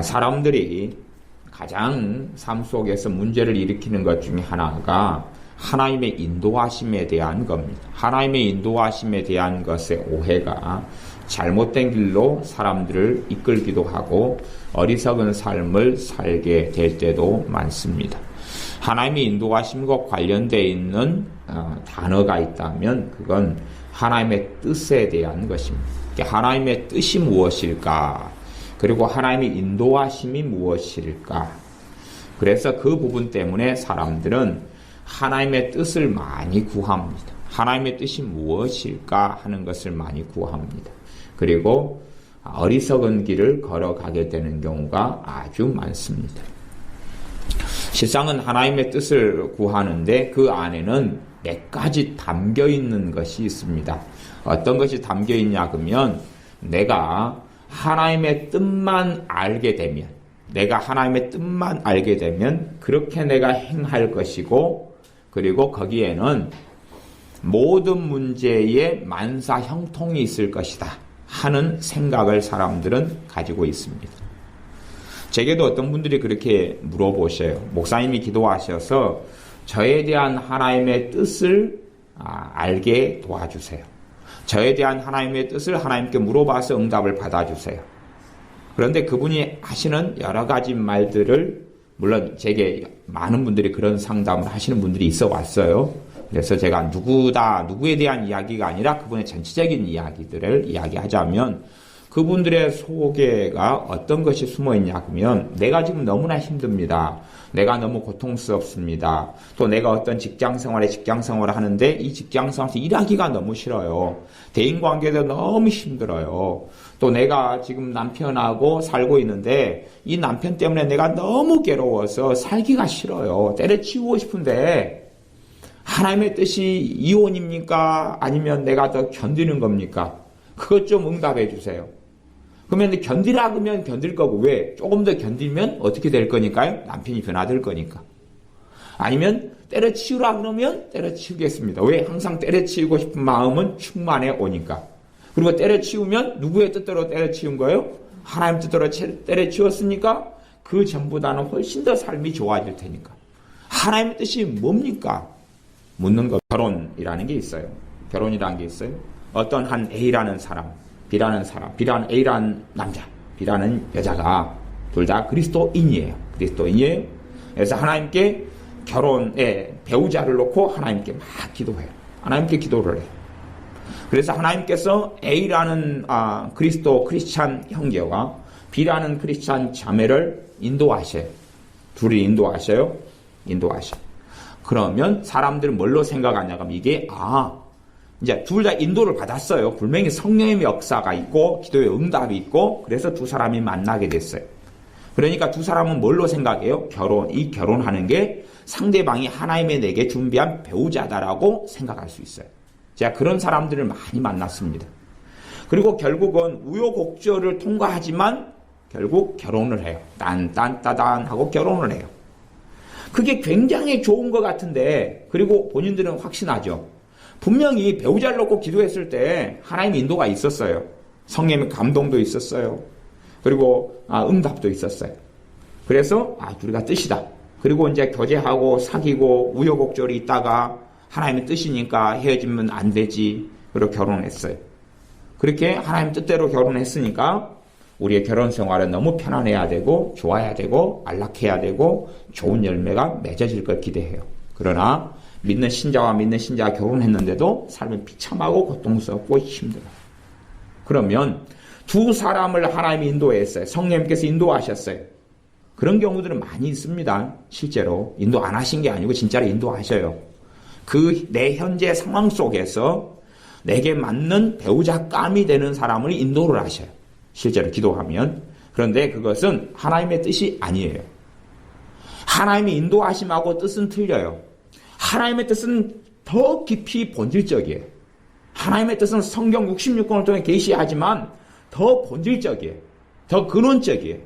사람들이 가장 삶 속에서 문제를 일으키는 것 중에 하나가 하나님의 인도하심에 대한 겁니다. 하나님의 인도하심에 대한 것의 오해가 잘못된 길로 사람들을 이끌기도 하고 어리석은 삶을 살게 될 때도 많습니다. 하나님의 인도하심과 관련되어 있는 단어가 있다면 그건 하나님의 뜻에 대한 것입니다. 하나님의 뜻이 무엇일까? 그리고 하나님의 인도하심이 무엇일까? 그래서 그 부분 때문에 사람들은 하나님의 뜻을 많이 구합니다. 하나님의 뜻이 무엇일까 하는 것을 많이 구합니다. 그리고 어리석은 길을 걸어가게 되는 경우가 아주 많습니다. 실상은 하나님의 뜻을 구하는데 그 안에는 몇 가지 담겨 있는 것이 있습니다. 어떤 것이 담겨 있냐 그러면 내가 하나님의 뜻만 알게 되면 그렇게 내가 행할 것이고 그리고 거기에는 모든 문제에 만사 형통이 있을 것이다 하는 생각을 사람들은 가지고 있습니다. 제게도 어떤 분들이 그렇게 물어보셔요. 목사님이 기도하셔서 저에 대한 하나님의 뜻을 알게 도와주세요. 저에 대한 하나님의 뜻을 하나님께 물어봐서 응답을 받아주세요. 그런데 그분이 하시는 여러 가지 말들을 물론 제게 많은 분들이 그런 상담을 하시는 분들이 있어 왔어요. 그래서 제가 누구에 대한 이야기가 아니라 그분의 전체적인 이야기들을 이야기하자면 그분들의 속에가 어떤 것이 숨어 있냐 그러면 내가 지금 너무나 힘듭니다. 내가 너무 고통스럽습니다. 또 내가 어떤 직장 생활을 하는데 이 직장 생활에서 일하기가 너무 싫어요. 대인관계도 너무 힘들어요. 또 내가 지금 남편하고 살고 있는데 이 남편 때문에 내가 너무 괴로워서 살기가 싫어요. 때려치우고 싶은데 하나님의 뜻이 이혼입니까? 아니면 내가 더 견디는 겁니까? 그것 좀 응답해 주세요. 그러면 견디라 그러면 견딜 거고 왜? 조금 더 견디면 어떻게 될 거니까요? 남편이 변화될 거니까. 아니면 때려치우라 그러면 때려치우겠습니다. 왜? 항상 때려치우고 싶은 마음은 충만해 오니까. 그리고 때려치우면 누구의 뜻대로 때려치운 거예요? 하나님 뜻대로 때려치웠으니까 그 전보다는 훨씬 더 삶이 좋아질 테니까. 하나님의 뜻이 뭡니까? 묻는 거. 결혼이라는 게 있어요. 어떤 한 A라는 사람, B라는 A라는 남자, B라는 여자가 둘 다 그리스도인이에요. 그래서 하나님께 결혼에 배우자를 놓고 하나님께 막 기도해요. 하나님께 기도를 해요. 그래서 하나님께서 A라는 크리스찬 형제와 B라는 크리스찬 자매를 인도하셔요. 둘이 인도하셔요. 그러면 사람들은 뭘로 생각하냐면 이게 이제 둘 다 인도를 받았어요. 분명히 성령의 역사가 있고 기도의 응답이 있고 그래서 두 사람이 만나게 됐어요. 그러니까 두 사람은 뭘로 생각해요? 결혼하는 게 상대방이 하나님의 내게 준비한 배우자다라고 생각할 수 있어요. 제가 그런 사람들을 많이 만났습니다. 그리고 결국은 우여곡절을 통과하지만 결국 결혼을 해요. 딴딴따단 하고 결혼을 해요. 그게 굉장히 좋은 것 같은데 그리고 본인들은 확신하죠. 분명히 배우자를 놓고 기도했을 때 하나님의 인도가 있었어요. 성령의 감동도 있었어요. 그리고 응답도 있었어요. 그래서 둘이가 뜻이다. 그리고 이제 교제하고 사귀고 우여곡절이 있다가 하나님의 뜻이니까 헤어지면 안 되지. 그리고 결혼했어요. 그렇게 하나님 뜻대로 결혼했으니까 우리의 결혼 생활은 너무 편안해야 되고 좋아야 되고 안락해야 되고 좋은 열매가 맺어질 걸 기대해요. 그러나 믿는 신자가 결혼했는데도 삶이 비참하고 고통스럽고 힘들어요. 그러면 두 사람을 하나님이 인도했어요. 성령님께서 인도하셨어요. 그런 경우들은 많이 있습니다. 실제로 인도 안 하신 게 아니고 진짜로 인도하셔요. 내 현재 상황 속에서 내게 맞는 배우자감이 되는 사람을 인도를 하셔요. 실제로 기도하면. 그런데 그것은 하나님의 뜻이 아니에요. 하나님의 인도하심하고 뜻은 틀려요. 하나님의 뜻은 더 깊이 본질적이에요. 하나님의 뜻은 성경 66권을 통해 계시하지만 더 본질적이에요. 더 근원적이에요.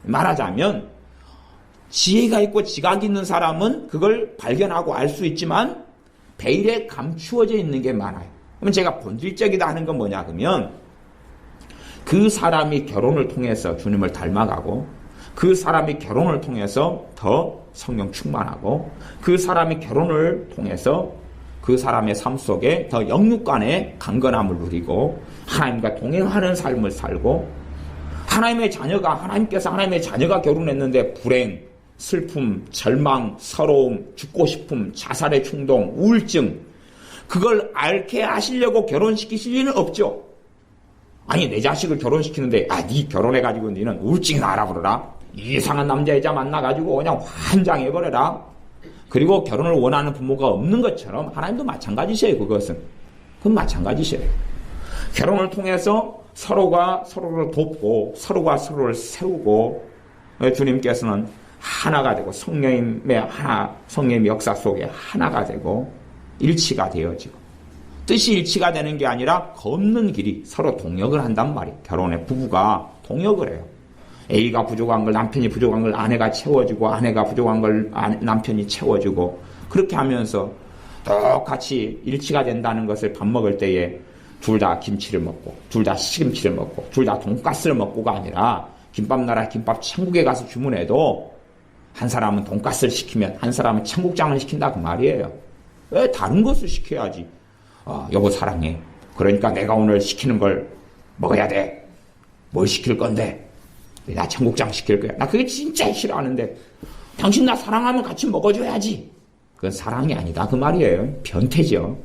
말하자면 지혜가 있고 지각이 있는 사람은 그걸 발견하고 알 수 있지만 베일에 감추어져 있는 게 많아요. 그러면 제가 본질적이다 하는 건 뭐냐 그러면 그 사람이 결혼을 통해서 주님을 닮아가고 그 사람이 결혼을 통해서 더 성령 충만하고 그 사람이 결혼을 통해서 그 사람의 삶 속에 더 영육 간의 강건함을 누리고 하나님과 동행하는 삶을 살고 하나님께서 하나님의 자녀가 결혼했는데 불행, 슬픔, 절망, 서러움, 죽고 싶음, 자살의 충동, 우울증 그걸 앓게 하시려고 결혼시키실 리는 없죠. 아니 내 자식을 결혼시키는데 네 결혼해가지고 너는 우울증이 나라 그러라. 이상한 남자 여자 만나가지고 그냥 환장해버려라. 그리고 결혼을 원하는 부모가 없는 것처럼 하나님도 마찬가지세요. 그건 마찬가지세요. 결혼을 통해서 서로가 서로를 돕고 서로가 서로를 세우고 주님께서는 하나가 되고 성령의 역사 속에 하나가 되고 일치가 되어지고 뜻이 일치가 되는 게 아니라 걷는 길이 서로 동역을 한단 말이에요. 결혼의 부부가 동역을 해요. A가 부족한 걸 남편이 부족한 걸 아내가 채워주고 아내가 부족한 걸 남편이 채워주고 그렇게 하면서 똑같이 일치가 된다는 것을 밥 먹을 때에 둘 다 김치를 먹고 둘 다 시금치를 먹고 둘 다 돈가스를 먹고가 아니라 김밥 나라 김밥 천국에 가서 주문해도 한 사람은 돈가스를 시키면 한 사람은 청국장을 시킨다 그 말이에요. 왜 다른 것을 시켜야지. 여보 사랑해. 그러니까 내가 오늘 시키는 걸 먹어야 돼. 뭘 시킬 건데? 나 청국장 시킬 거야. 나 그게 진짜 싫어하는데 당신 나 사랑하면 같이 먹어줘야지. 그건 사랑이 아니다 그 말이에요. 변태죠.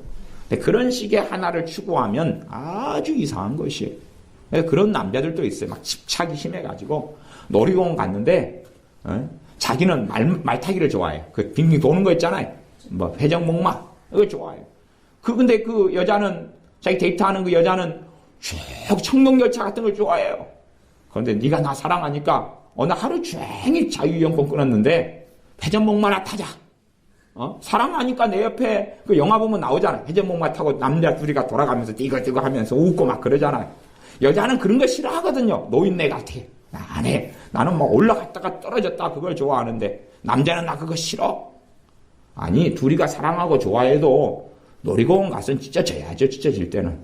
근데 그런 식의 하나를 추구하면 아주 이상한 것이에요. 그런 남자들도 있어요. 막 집착이 심해가지고 놀이공원 갔는데 자기는 말 타기를 좋아해요. 그 빙빙 도는 거 있잖아요. 뭐 회전목마 그걸 좋아해요. 근데 그 여자는 자기 데이트하는 그 여자는 쭉 청룡열차 같은 걸 좋아해요. 그런데 네가 나 사랑하니까 어느 하루 종일 자유이용권 끊었는데 회전목마나 타자. 사랑하니까 내 옆에 그 영화 보면 나오잖아. 회전목마 타고 남자 둘이가 돌아가면서 띠거띠거 하면서 웃고 막 그러잖아요. 여자는 그런 거 싫어하거든요. 노인네 같아. 나 안 해. 나는 막 올라갔다가 떨어졌다 그걸 좋아하는데 남자는 나 그거 싫어. 아니 둘이가 사랑하고 좋아해도 놀이공원 가서는 찢어져야죠. 찢어질 때는.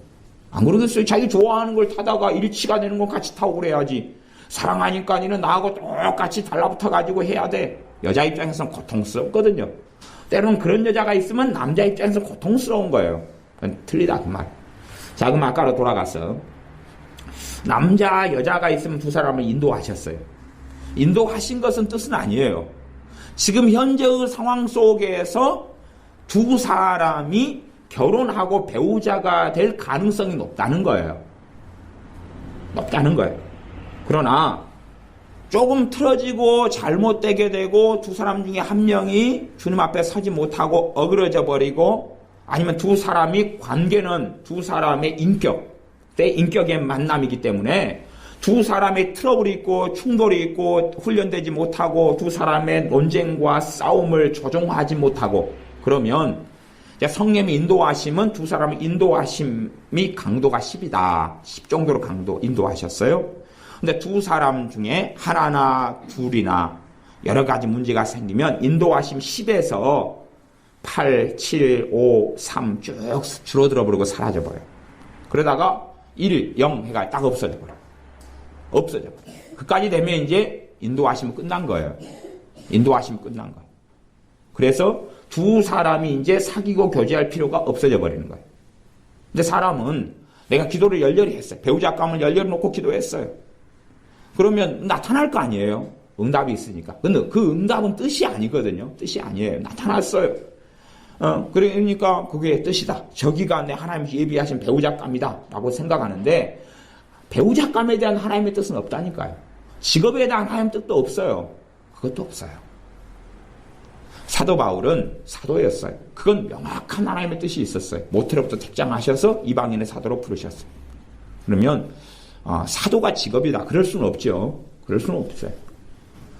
안 그러겠어요? 자기 좋아하는 걸 타다가 일치가 되는 건 같이 타고 그래야지. 사랑하니까 니는 나하고 똑같이 달라붙어가지고 해야 돼. 여자 입장에서는 고통스럽거든요. 때로는 그런 여자가 있으면 남자 입장에서는 고통스러운 거예요. 그건 틀리다 그 말. 자 그럼 아까로 돌아가서 남자 여자가 있으면 두 사람을 인도하셨어요. 인도하신 것은 뜻은 아니에요. 지금 현재의 상황 속에서 두 사람이 결혼하고 배우자가 될 가능성이 높다는 거예요. 높다는 거예요. 그러나 조금 틀어지고 잘못되게 되고 두 사람 중에 한 명이 주님 앞에 서지 못하고 어그러져 버리고 아니면 두 사람이 관계는 두 사람의 인격의 만남이기 때문에 두 사람의 트러블이 있고 충돌이 있고 훈련되지 못하고 두 사람의 논쟁과 싸움을 조정하지 못하고 그러면 성령의 인도하심은 두 사람의 인도하심이 강도가 10이다. 10 정도로 인도하셨어요. 근데 두 사람 중에 하나나 둘이나 여러 가지 문제가 생기면 인도하심 10에서 8, 7, 5, 3 쭉 줄어들어 버리고 사라져 버려요. 그러다가 1, 0 해가 딱 없어져 버려요. 없어져 버려요. 그까지 되면 이제 인도하심은 끝난 거예요. 인도하심은 끝난 거예요. 그래서 두 사람이 이제 사귀고 교제할 필요가 없어져 버리는 거예요. 근데 사람은 내가 기도를 열렬히 했어요. 배우자 감을 열렬히 놓고 기도했어요. 그러면 나타날 거 아니에요. 응답이 있으니까. 근데 그 응답은 뜻이 아니거든요. 뜻이 아니에요. 나타났어요. 그러니까 그게 뜻이다. 저기가 내 하나님이 예비하신 배우자감이다 라고 생각하는데 배우자감에 대한 하나님의 뜻은 없다니까요. 직업에 대한 하나님의 뜻도 없어요. 그것도 없어요. 사도 바울은 사도였어요. 그건 명확한 하나님의 뜻이 있었어요. 모태로부터 택장하셔서 이방인의 사도로 부르셨어요. 그러면 사도가 직업이다. 그럴 수는 없죠. 그럴 수는 없어요.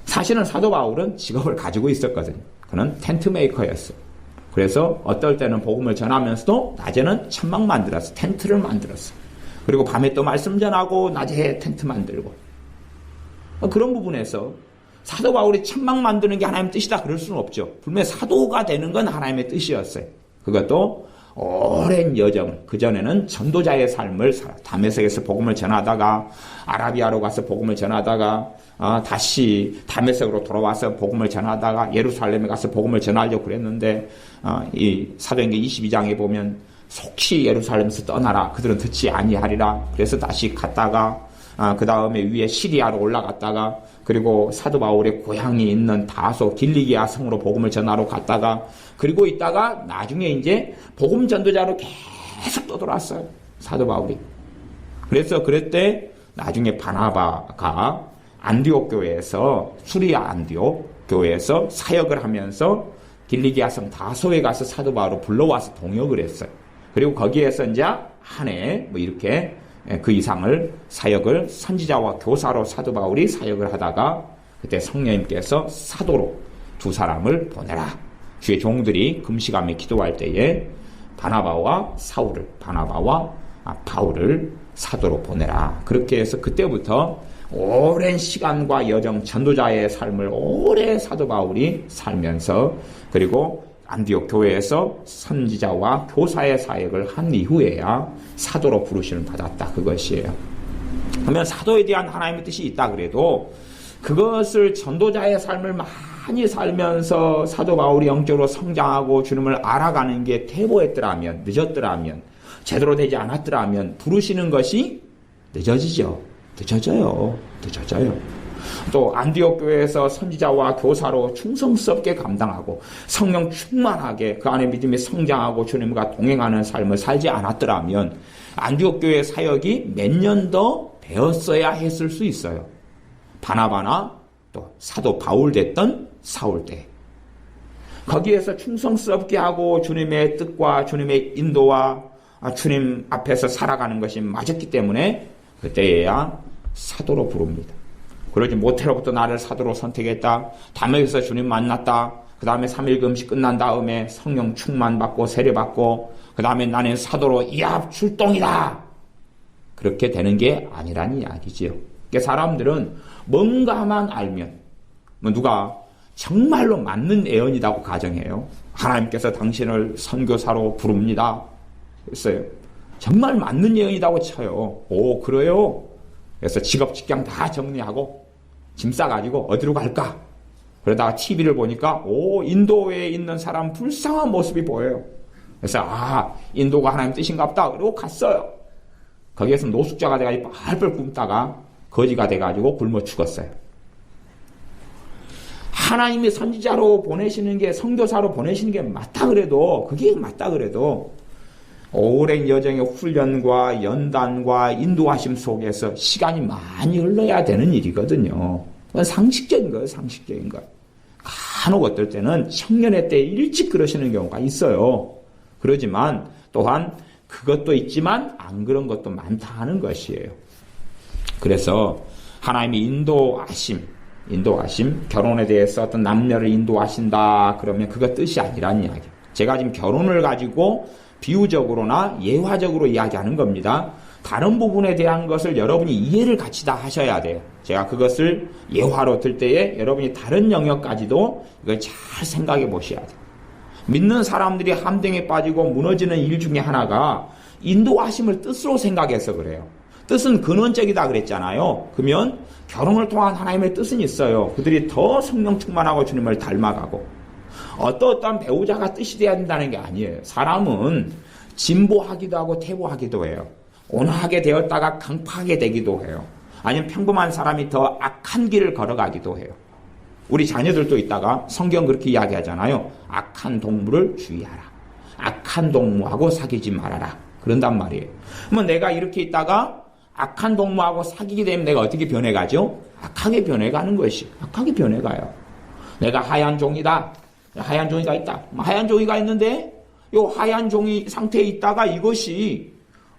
사실은 사도 바울은 직업을 가지고 있었거든요. 그는 텐트 메이커였어요. 그래서 어떨 때는 복음을 전하면서도 낮에는 천막 만들었어요. 텐트를 만들었어요. 그리고 밤에 또 말씀 전하고 낮에 텐트 만들고 그런 부분에서 사도 바울이 천막 만드는 게 하나님의 뜻이다 그럴 수는 없죠. 분명히 사도가 되는 건 하나님의 뜻이었어요. 그것도 오랜 여정, 그전에는 전도자의 삶을 다메섹에서 복음을 전하다가 아라비아로 가서 복음을 전하다가 다시 다메섹으로 돌아와서 복음을 전하다가 예루살렘에 가서 복음을 전하려고 그랬는데 이 사도행전 22장에 보면 속히 예루살렘에서 떠나라. 그들은 듣지 아니하리라. 그래서 다시 갔다가 그 다음에 위에 시리아로 올라갔다가 그리고 사도 바울의 고향이 있는 다소 길리기아 성으로 복음을 전하러 갔다가 그리고 있다가 나중에 이제 복음 전도자로 계속 떠돌았어요. 사도 바울이. 그래서 그랬대 나중에 바나바가 안디옥 교회에서 수리아 안디옥 교회에서 사역을 하면서 길리기아 성 다소에 가서 사도 바울을 불러와서 동역을 했어요. 그리고 거기에서 이제 한 해 뭐 이렇게 그 이상을 사역을 선지자와 교사로 사도 바울이 사역을 하다가 그때 성령님께서 사도로 두 사람을 보내라. 주의 종들이 금식하며 기도할 때에 바나바와 바울을 사도로 보내라. 그렇게 해서 그때부터 오랜 시간과 여정 전도자의 삶을 오래 사도 바울이 살면서 그리고 안디옥 교회에서 선지자와 교사의 사역을 한 이후에야 사도로 부르심을 받았다. 그것이에요. 그러면 사도에 대한 하나님의 뜻이 있다 그래도 그것을 전도자의 삶을 많이 살면서 사도 바울이 영적으로 성장하고 주님을 알아가는 게 퇴보했더라면, 늦었더라면, 제대로 되지 않았더라면 부르시는 것이 늦어져요. 또 안디옥 교회에서 선지자와 교사로 충성스럽게 감당하고 성령 충만하게 그 안에 믿음이 성장하고 주님과 동행하는 삶을 살지 않았더라면 안디옥 교회 사역이 몇 년 더 배웠어야 했을 수 있어요. 바나바나 또 사도 바울 됐던 사울 때 거기에서 충성스럽게 하고 주님의 뜻과 주님의 인도와 주님 앞에서 살아가는 것이 맞았기 때문에 그때에야 사도로 부릅니다. 그러지 못해로부터 나를 사도로 선택했다. 다메섹에서 주님 만났다. 그 다음에 3일 금식 끝난 다음에 성령 충만 받고 세례 받고 그 다음에 나는 사도로 이합 출동이다. 그렇게 되는 게 아니란 이야기지요. 그러니까 사람들은 뭔가만 알면 누가 정말로 맞는 예언이라고 가정해요. 하나님께서 당신을 선교사로 부릅니다. 그랬어요. 정말 맞는 예언이라고 쳐요. 오, 그래요? 그래서 직업, 직장 다 정리하고 짐 싸가지고 어디로 갈까? 그러다가 TV를 보니까 인도에 있는 사람 불쌍한 모습이 보여요. 그래서 인도가 하나님 뜻인가 보다. 그리고 갔어요. 거기에서 노숙자가 돼가지고 빨빨 굶다가 거지가 돼가지고 굶어 죽었어요. 하나님이 선지자로 보내시는 게 선교사로 보내시는 게 맞다 그래도 그게 맞다 그래도 오랜 여정의 훈련과 연단과 인도하심 속에서 시간이 많이 흘러야 되는 일이거든요. 그건 상식적인 거예요. 상식적인 거. 간혹 어떨 때는 청년의 때 일찍 그러시는 경우가 있어요. 그러지만 또한 그것도 있지만 안 그런 것도 많다 하는 것이에요. 그래서 하나님이 인도하심, 결혼에 대해서 어떤 남녀를 인도하신다 그러면 그거 뜻이 아니란 이야기. 제가 지금 결혼을 가지고 비유적으로나 예화적으로 이야기하는 겁니다. 다른 부분에 대한 것을 여러분이 이해를 같이 다 하셔야 돼요. 제가 그것을 예화로 들 때에 여러분이 다른 영역까지도 이걸 잘 생각해 보셔야 돼요. 믿는 사람들이 함정에 빠지고 무너지는 일 중에 하나가 인도하심을 뜻으로 생각해서 그래요. 뜻은 근원적이다 그랬잖아요. 그러면 결혼을 통한 하나님의 뜻은 있어요. 그들이 더 성령 충만하고 주님을 닮아가고 어떠한 배우자가 뜻이 돼야 된다는 게 아니에요. 사람은 진보하기도 하고 퇴보하기도 해요. 온화하게 되었다가 강팍하게 되기도 해요. 아니면 평범한 사람이 더 악한 길을 걸어가기도 해요. 우리 자녀들도 있다가 성경 그렇게 이야기하잖아요. 악한 동물을 주의하라. 악한 동무하고 사귀지 말아라. 그런단 말이에요. 그러면 내가 이렇게 있다가 악한 동무하고 사귀게 되면 내가 어떻게 변해가죠? 악하게 변해가는 것이. 악하게 변해가요. 내가 하얀 종이다. 하얀 종이가 있다. 하얀 종이가 있는데 이 하얀 종이 상태에 있다가 이것이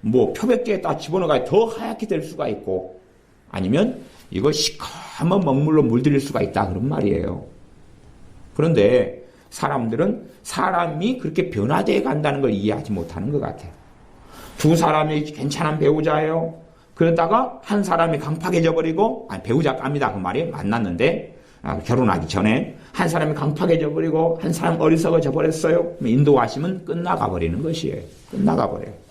표백계에다 집어넣어가 더 하얗게 될 수가 있고 아니면 이거 시커먼 먹물로 물들일 수가 있다 그런 말이에요. 그런데 사람들은 사람이 그렇게 변화되어 간다는 걸 이해하지 못하는 것 같아요. 두 사람이 괜찮은 배우자예요. 그러다가 한 사람이 강팍해져 버리고 배우자 깝니다 그 말이에요. 만났는데 결혼하기 전에 한 사람이 강팍해져 버리고 한 사람 어리석어져 버렸어요. 인도하시면 끝나가 버리는 것이에요. 끝나가 버려요.